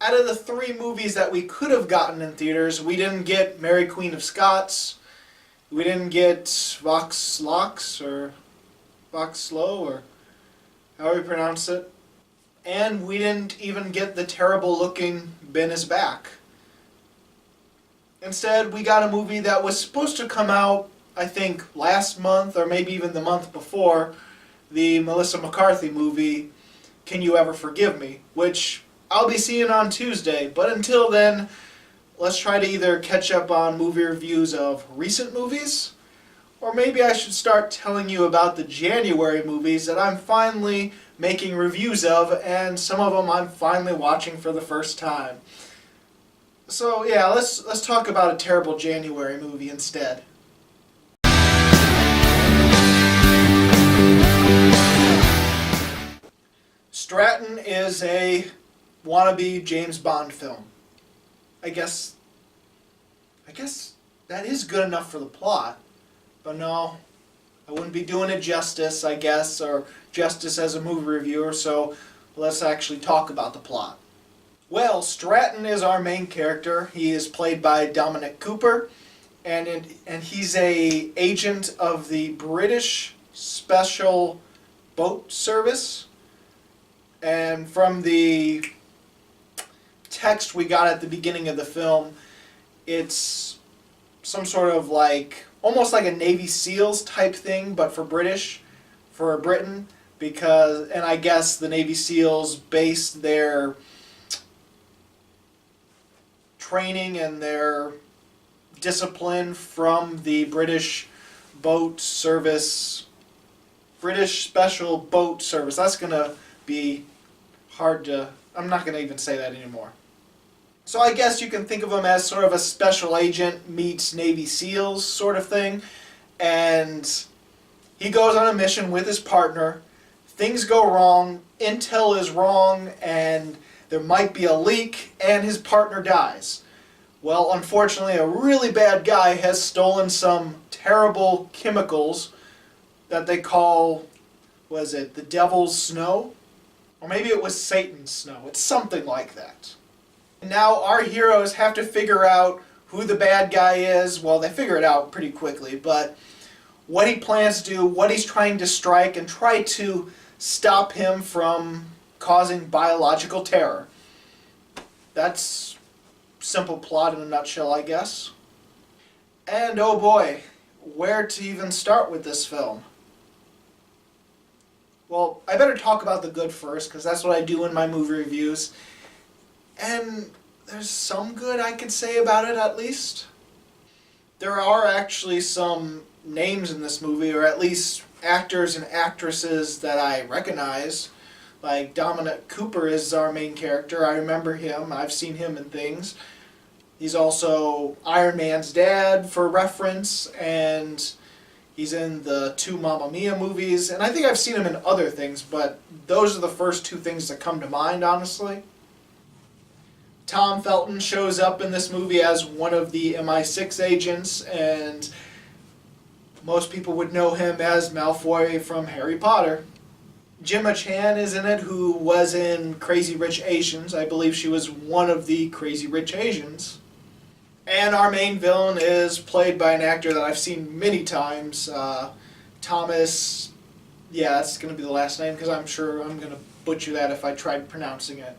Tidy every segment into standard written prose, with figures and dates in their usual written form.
out of the 3 movies that we could have gotten in theaters, we didn't get Mary Queen of Scots, we didn't get Vox Lux, or Vox Slow, or however you pronounce it, and we didn't even get the terrible looking Ben is Back. Instead, we got a movie that was supposed to come out, I think, last month, or maybe even the month before, the Melissa McCarthy movie, Can You Ever Forgive Me?, which I'll be seeing on Tuesday. But until then, let's try to either catch up on movie reviews of recent movies, or maybe I should start telling you about the January movies that I'm finally making reviews of, and some of them I'm finally watching for the first time. So yeah, let's talk about a terrible January movie instead. Stratton is a wannabe James Bond film. I guess that is good enough for the plot. But no, I wouldn't be doing it justice, I guess, or justice as a movie reviewer, so let's actually talk about the plot. Well, Stratton is our main character. He is played by Dominic Cooper, and he's a agent of the British Special Boat Service. And from the text we got at the beginning of the film, it's some sort of like, almost like a Navy SEALs type thing, but for Britain, because, and I guess the Navy SEALs based their training and their discipline from the British Boat Service, British Special Boat Service. That's going to be hard to, I'm not going to even say that anymore. So I guess you can think of him as sort of a special agent meets Navy SEALs sort of thing. And he goes on a mission with his partner. Things go wrong, intel is wrong, and there might be a leak, and his partner dies. Well, unfortunately, a really bad guy has stolen some terrible chemicals that they call, was it the Devil's Snow? Or maybe it was Satan's Snow. It's something like that. And now our heroes have to figure out who the bad guy is. Well, they figure it out pretty quickly, but what he plans to do, what he's trying to strike, and try to stop him from causing biological terror. That's simple plot in a nutshell, I guess. And oh boy, where to even start with this film? Well, I better talk about the good first, because that's what I do in my movie reviews. And there's some good I could say about it, at least. There are actually some names in this movie, or at least actors and actresses that I recognize. Like Dominic Cooper is our main character. I remember him. I've seen him in things. He's also Iron Man's dad, for reference, and he's in the 2 Mamma Mia movies, and I think I've seen him in other things, but those are the first 2 things that come to mind, honestly. Tom Felton shows up in this movie as one of the MI6 agents, and most people would know him as Malfoy from Harry Potter. Gemma Chan is in it, who was in Crazy Rich Asians. I believe she was one of the Crazy Rich Asians. And our main villain is played by an actor that I've seen many times, Thomas, yeah, that's going to be the last name, because I'm sure I'm going to butcher that if I tried pronouncing it.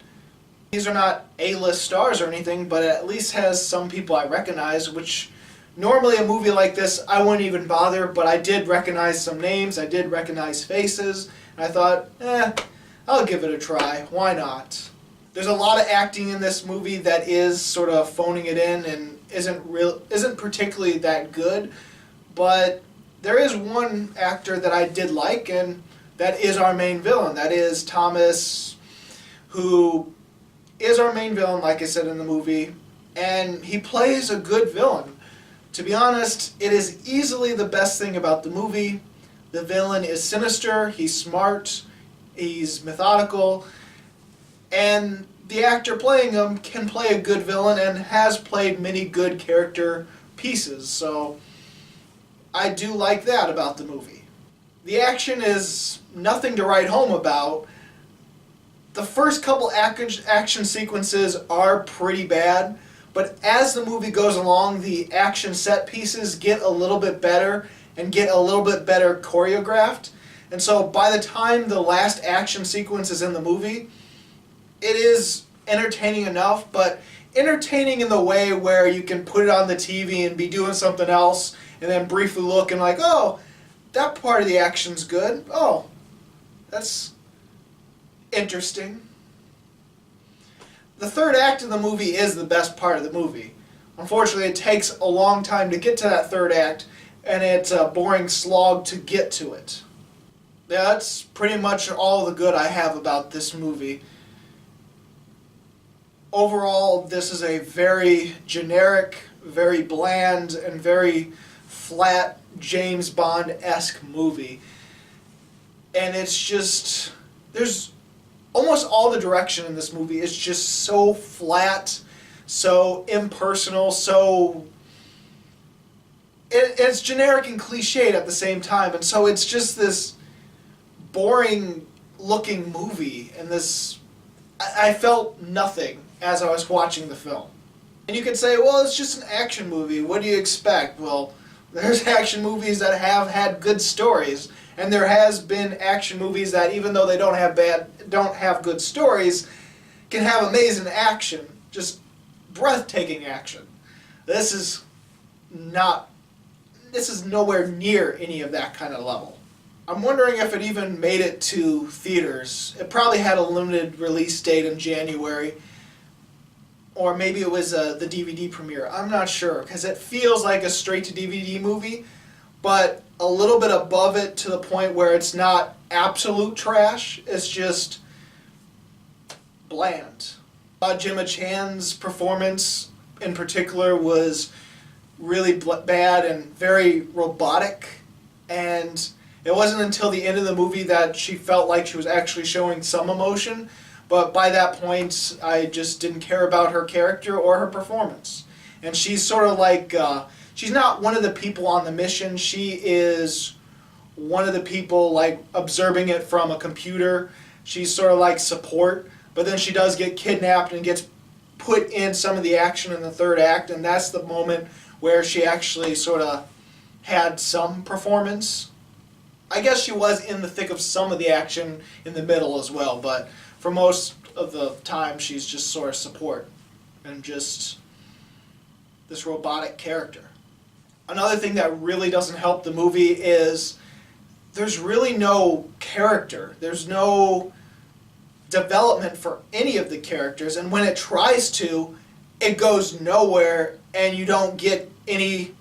These are not A-list stars or anything, but it at least has some people I recognize, which normally a movie like this I wouldn't even bother, but I did recognize some names, I did recognize faces, and I thought, I'll give it a try, why not? There's a lot of acting in this movie that is sort of phoning it in and isn't particularly that good, but there is one actor that I did like, and that is our main villain. That is Thomas, who is our main villain, like I said in the movie, and he plays a good villain. To be honest, it is easily the best thing about the movie. The villain is sinister, he's smart, he's methodical, and the actor playing him can play a good villain and has played many good character pieces, so I do like that about the movie. The action is nothing to write home about, The first couple action sequences are pretty bad, but as the movie goes along, the action set pieces get a little bit better and get a little bit better choreographed. And so by the time the last action sequence is in the movie, it is entertaining enough, but entertaining in the way where you can put it on the TV and be doing something else and then briefly look and like, oh, that part of the action's good. Oh, that's interesting. The third act of the movie is the best part of the movie. Unfortunately, it takes a long time to get to that third act, and it's a boring slog to get to it. That's pretty much all the good I have about this movie. Overall, this is a very generic, very bland, and very flat James Bond-esque movie. And it's just, there's almost all the direction in this movie is just so flat, so impersonal, so it's generic and cliched at the same time. And so it's just this boring looking movie, and this, I felt nothing as I was watching the film. And you could say, well, it's just an action movie, what do you expect? Well, there's action movies that have had good stories, and there has been action movies that, even though they don't have good stories, can have amazing action, just breathtaking action. This is nowhere near any of that kind of level. I'm wondering if it even made it to theaters. It probably had a limited release date in January, or maybe it was the DVD premiere. I'm not sure, because it feels like a straight-to-DVD movie, but a little bit above it to the point where it's not absolute trash. It's just bland. Gemma Chan's performance in particular was really bad and very robotic, and it wasn't until the end of the movie that she felt like she was actually showing some emotion, but by that point I just didn't care about her character or her performance. And she's sort of like, she's not one of the people on the mission, she is one of the people like observing it from a computer. She's sort of like support, but then she does get kidnapped and gets put in some of the action in the third act, and that's the moment where she actually sort of had some performance. I guess she was in the thick of some of the action in the middle as well, but for most of the time she's just sort of support and just this robotic character. Another thing that really doesn't help the movie is there's really no character. There's no development for any of the characters, and when it tries to, it goes nowhere, and you don't get any.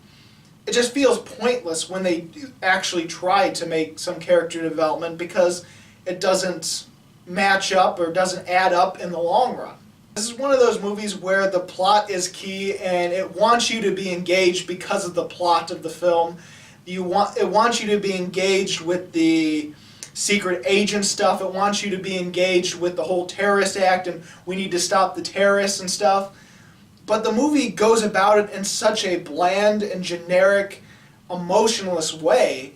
It just feels pointless when they actually try to make some character development, because it doesn't match up or doesn't add up in the long run. This is one of those movies where the plot is key and it wants you to be engaged because of the plot of the film. It wants you to be engaged with the secret agent stuff. It wants you to be engaged with the whole terrorist act and we need to stop the terrorists and stuff. But the movie goes about it in such a bland and generic, emotionless way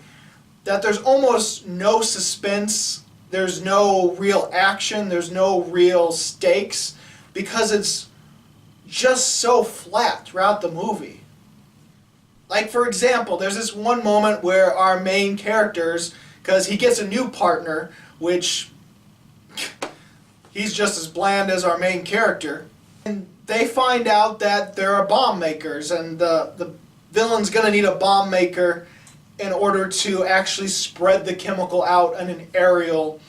that there's almost no suspense, there's no real action, there's no real stakes, because it's just so flat throughout the movie. Like, for example, there's this one moment where our main characters, because he gets a new partner, which he's just as bland as our main character, and they find out that there are bomb makers, and the villain's going to need a bomb maker in order to actually spread the chemical out in an aerial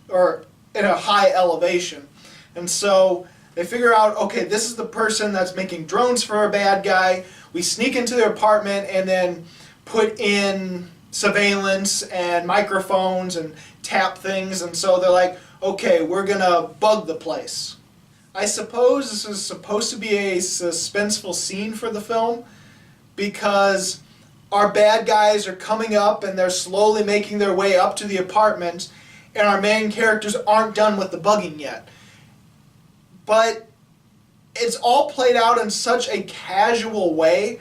or in a high elevation. And so they figure out, okay, this is the person that's making drones for a bad guy. We sneak into their apartment and then put in surveillance and microphones and tap things, and so they're like, okay, we're gonna bug the place. I suppose this is supposed to be a suspenseful scene for the film, because our bad guys are coming up and they're slowly making their way up to the apartment, and our main characters aren't done with the bugging yet. But it's all played out in such a casual way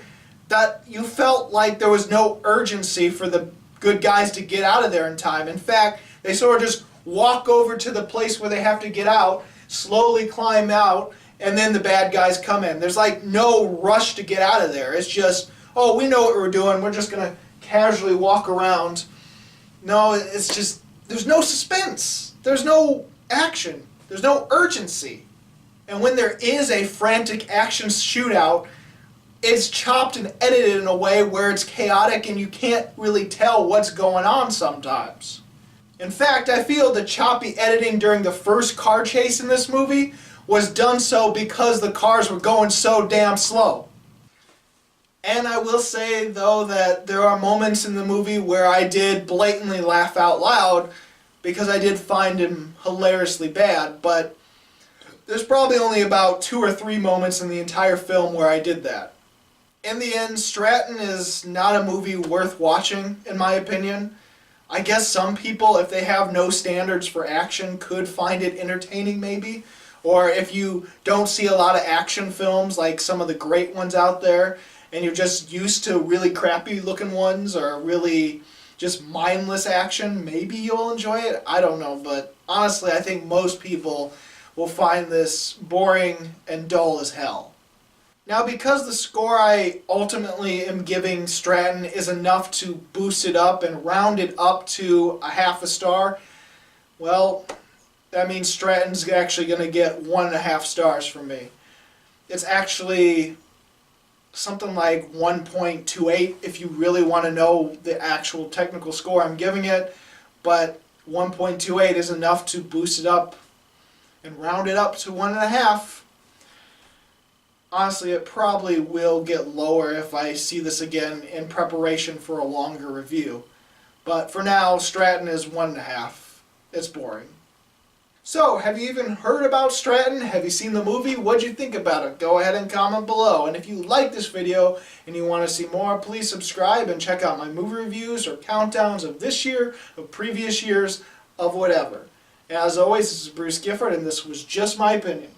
that you felt like there was no urgency for the good guys to get out of there in time. In fact, they sort of just walk over to the place where they have to get out, slowly climb out, and then the bad guys come in. There's like no rush to get out of there. It's just, oh, we know what we're doing. We're just going to casually walk around. No, it's just, there's no suspense. There's no action. There's no urgency. And when there is a frantic action shootout, it's chopped and edited in a way where it's chaotic and you can't really tell what's going on sometimes. In fact, I feel the choppy editing during the first car chase in this movie was done so because the cars were going so damn slow. And I will say, though, that there are moments in the movie where I did blatantly laugh out loud because I did find him hilariously bad, but there's probably only about 2 or 3 moments in the entire film where I did that. In the end, Stratton is not a movie worth watching, in my opinion. I guess some people, if they have no standards for action, could find it entertaining maybe. Or if you don't see a lot of action films like some of the great ones out there, and you're just used to really crappy looking ones or really just mindless action, maybe you'll enjoy it. I don't know, but honestly I think most people will find this boring and dull as hell. Now, because the score I ultimately am giving Stratton is enough to boost it up and round it up to a half a star, well, that means Stratton's actually going to get 1.5 stars from me. It's actually something like 1.28 if you really want to know the actual technical score I'm giving it, but 1.28 is enough to boost it up and round it up to 1.5. Honestly, it probably will get lower if I see this again in preparation for a longer review. But for now, Stratton is 1.5. It's boring. So, have you even heard about Stratton? Have you seen the movie? What'd you think about it? Go ahead and comment below. And if you like this video and you want to see more, please subscribe and check out my movie reviews or countdowns of this year, of previous years, of whatever. And as always, this is Bruce Gifford, and this was Just My Opinion.